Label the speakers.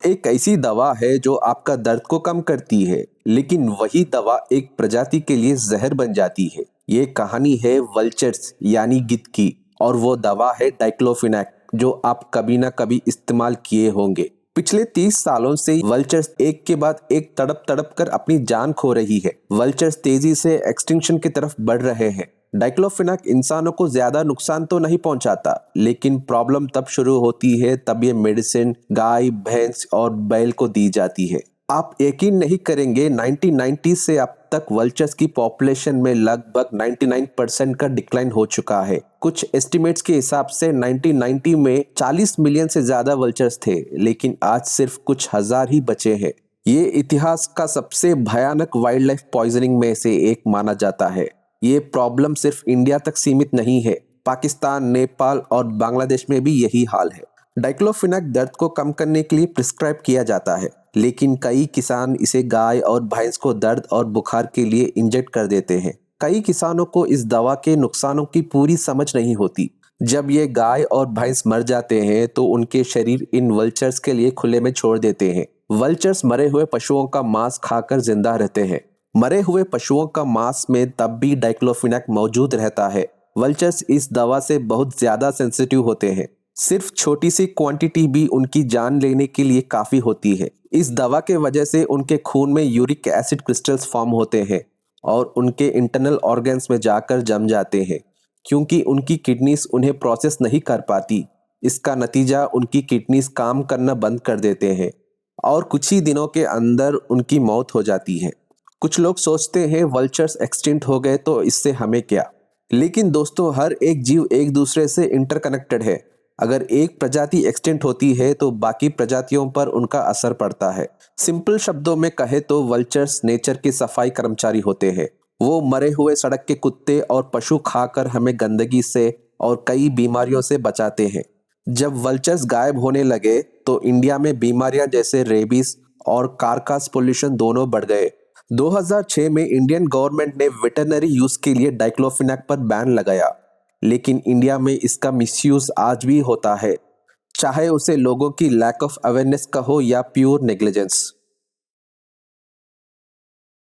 Speaker 1: एक ऐसी दवा है जो आपका दर्द को कम करती है, लेकिन वही दवा एक प्रजाति के लिए जहर बन जाती है। ये कहानी है वल्चर्स यानी गिद्ध की, और वो दवा है डाइक्लोफिनेक, जो आप कभी ना कभी इस्तेमाल किए होंगे। पिछले 30 सालों से वल्चर्स एक के बाद एक तड़प तड़प कर अपनी जान खो रही है। वल्चर्स तेजी से एक्सटिंक्शन की तरफ बढ़ रहे हैं। डाइक्लोफिनेक इंसानों को ज्यादा नुकसान तो नहीं पहुंचाता, लेकिन प्रॉब्लम तब शुरू होती है तब ये मेडिसिन गाय, भैंस और बैल को दी जाती है। आप यकीन नहीं करेंगे, 1990 से अब तक वल्चर्स की पॉपुलेशन में लगभग 99% का डिक्लाइन हो चुका है। कुछ एस्टिमेट्स के हिसाब से 1990 में 40 मिलियन से ज्यादा वल्चर्स थे, लेकिन आज सिर्फ कुछ हजार ही बचे हैं। ये इतिहास का सबसे भयानक वाइल्ड लाइफ पॉइजनिंग में से एक माना जाता है। ये प्रॉब्लम सिर्फ इंडिया तक सीमित नहीं है, पाकिस्तान, नेपाल और बांग्लादेश में भी यही हाल है। डाइक्लोफिनेक दर्द को कम करने के लिए प्रिस्क्राइब किया जाता है, लेकिन कई किसान इसे गाय और भैंस को दर्द और बुखार के लिए इंजेक्ट कर देते हैं। कई किसानों को इस दवा के नुकसानों की पूरी समझ नहीं होती। जब ये गाय और भैंस मर जाते हैं तो उनके शरीर इन वल्चर्स के लिए खुले में छोड़ देते हैं। वल्चर्स मरे हुए पशुओं का मांस खाकर जिंदा रहते हैं। मरे हुए पशुओं का मांस में तब भी डाइक्लोफिनेक मौजूद रहता है। वल्चर्स इस दवा से बहुत ज्यादा सेंसिटिव होते हैं। सिर्फ छोटी सी क्वांटिटी भी उनकी जान लेने के लिए काफी होती है। इस दवा के वजह से उनके खून में यूरिक एसिड क्रिस्टल्स फॉर्म होते हैं और उनके इंटरनल ऑर्गन्स में जाकर जम जाते हैं। क्योंकि उनकी किडनीज उन्हें प्रोसेस नहीं कर पाती, इसका नतीजा उनकी किडनीज काम करना बंद कर देते हैं और कुछ ही दिनों के अंदर उनकी मौत हो जाती है। कुछ लोग सोचते हैं वल्चर्स एक्सटिंक्ट हो गए तो इससे हमें क्या, लेकिन दोस्तों, हर एक जीव एक दूसरे से इंटरकनेक्टेड है। अगर एक प्रजाति एक्सटिंक्ट होती है तो बाकी प्रजातियों पर उनका असर पड़ता है। सिंपल शब्दों में कहे तो वल्चर्स नेचर के सफाई कर्मचारी होते हैं। वो मरे हुए सड़क के कुत्ते और पशु खाकर हमें गंदगी से और कई बीमारियों से बचाते हैं। जब वल्चर्स गायब होने लगे तो इंडिया में बीमारियां जैसे रेबीज और कारकास पोल्यूशन दोनों बढ़ गए। 2006 में इंडियन गवर्नमेंट ने वेटरनरी यूज के लिए डाइक्लोफिनेक पर बैन लगाया, लेकिन इंडिया में इसका मिसयूज आज भी होता है, चाहे उसे लोगों की लैक ऑफ अवेयरनेस कहो या प्योर नेग्लिजेंस।